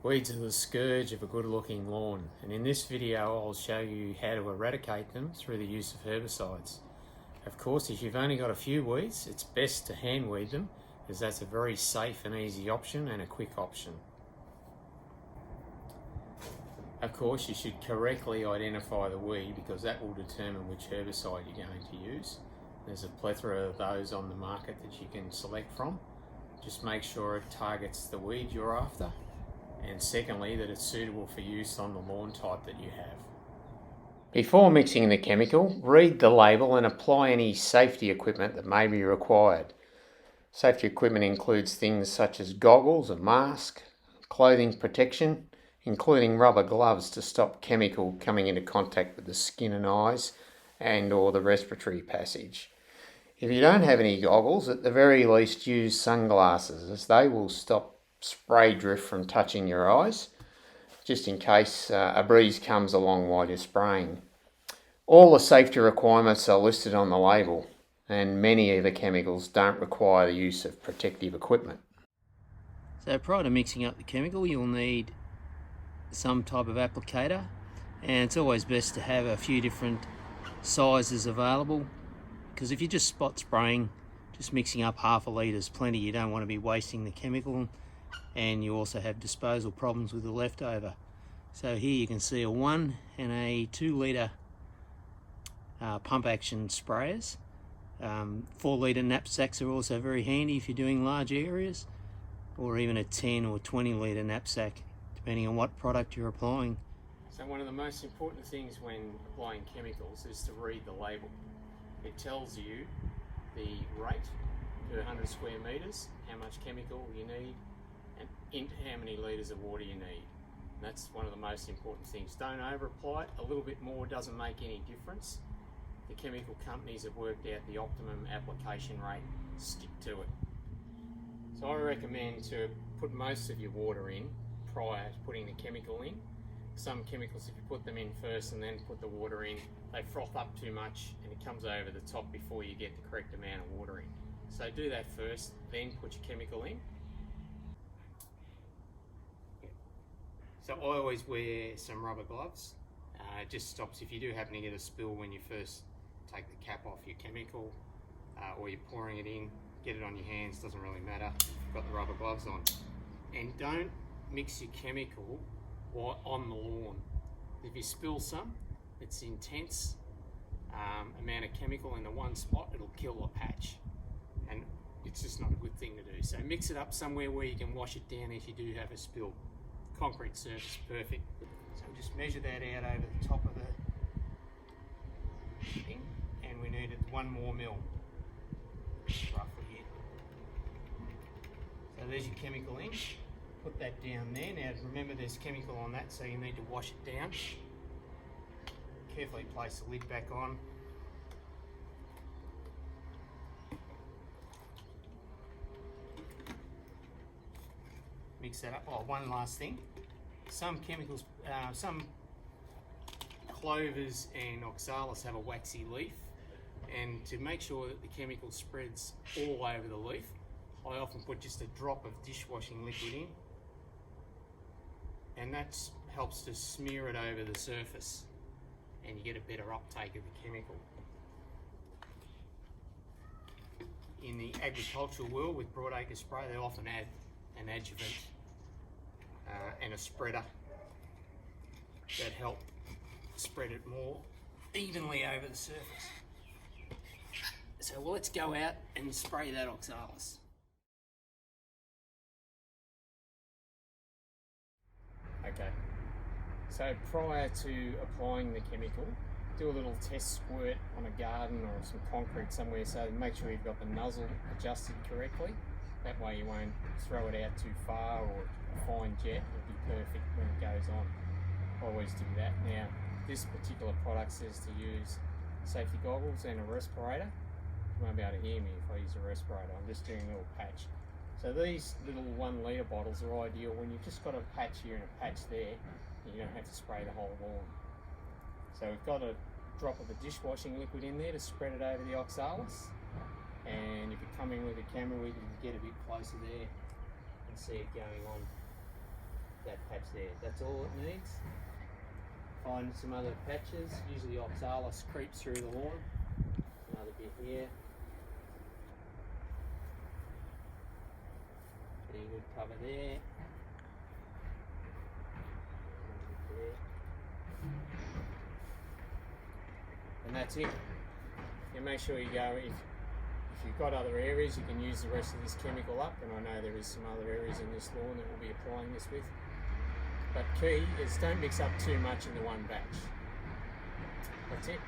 Weeds are the scourge of a good looking lawn, and in this video I'll show you how to eradicate them through the use of herbicides. Of course, if you've only got a few weeds, it's best to hand weed them, as that's a very safe and easy option and a quick option. Of course, you should correctly identify the weed, because that will determine which herbicide you're going to use. There's a plethora of those on the market that you can select from. Just make sure it targets the weed you're after, and secondly that it's suitable for use on the lawn type that you have. Before mixing the chemical, read the label and apply any safety equipment that may be required. Safety equipment includes things such as goggles, a mask, clothing protection, including rubber gloves to stop chemical coming into contact with the skin and eyes and or the respiratory passage. If you don't have any goggles, at the very least use sunglasses, as they will stop spray drift from touching your eyes, just in case a breeze comes along while you're spraying. All the safety requirements are listed on the label, and many of the chemicals don't require the use of protective equipment. So prior to mixing up the chemical, you'll need some type of applicator, and it's always best to have a few different sizes available, because if you just spot spraying, just mixing up half a litre is plenty. You don't want to be wasting the chemical, and you also have disposal problems with the leftover. So here you can see a 1 and a 2 litre pump action sprayers. 4 litre knapsacks are also very handy if you're doing large areas, or even a 10 or 20 litre knapsack, depending on what product you're applying. So one of the most important things when applying chemicals is to read the label. It tells you the rate per 100 square metres, how much chemical you need, and how many litres of water you need. And that's one of the most important things. Don't over apply it. A little bit more doesn't make any difference. The chemical companies have worked out the optimum application rate. Stick to it. So I recommend to put most of your water in prior to putting the chemical in. Some chemicals, if you put them in first and then put the water in, they froth up too much and it comes over the top before you get the correct amount of water in. So do that first, then put your chemical in. So I always wear some rubber gloves. It just stops if you do happen to get a spill when you first take the cap off your chemical, or you're pouring it in. Get it on your hands, doesn't really matter. You've got the rubber gloves on. And don't mix your chemical while on the lawn. If you spill some, it's intense amount of chemical in the one spot, it'll kill a patch. And it's just not a good thing to do. So mix it up somewhere where you can wash it down if you do have a spill. Concrete surface, perfect. So just measure that out over the top of the thing, and we need 1 more mil, roughly here. So there's your chemical in. Put that down there. Now remember there's chemical on that, so you need to wash it down. Carefully place the lid back on. Mix that up. Oh, one last thing. Some chemicals, some clovers and oxalis have a waxy leaf, and to make sure that the chemical spreads all over the leaf, I often put just a drop of dishwashing liquid in, and that helps to smear it over the surface, and you get a better uptake of the chemical. In the agricultural world with broadacre spray, they often add an adjuvant and a spreader that help spread it more evenly over the surface. So let's go out and spray that oxalis. Okay, so prior to applying the chemical, do a little test squirt on a garden or some concrete somewhere, so make sure you've got the nozzle adjusted correctly. That way you won't throw it out too far, or a fine jet will be perfect when it goes on. Always do that. Now, this particular product says to use safety goggles and a respirator. You won't be able to hear me if I use a respirator. I'm just doing a little patch. So these little 1 litre bottles are ideal when you've just got a patch here and a patch there, and you don't have to spray the whole lawn. So we've got a drop of the dishwashing liquid in there to spread it over the oxalis. And if you're coming with a camera, we can get a bit closer there and see it going on. that patch there. That's all it needs. Find some other patches. Usually oxalis creeps through the lawn. Another bit here. Pretty good cover there. And that's it. You make sure you go, if you've got other areas, you can use the rest of this chemical up, and I know there is some other areas in this lawn that we'll be applying this with. But key is don't mix up too much into one batch. That's it.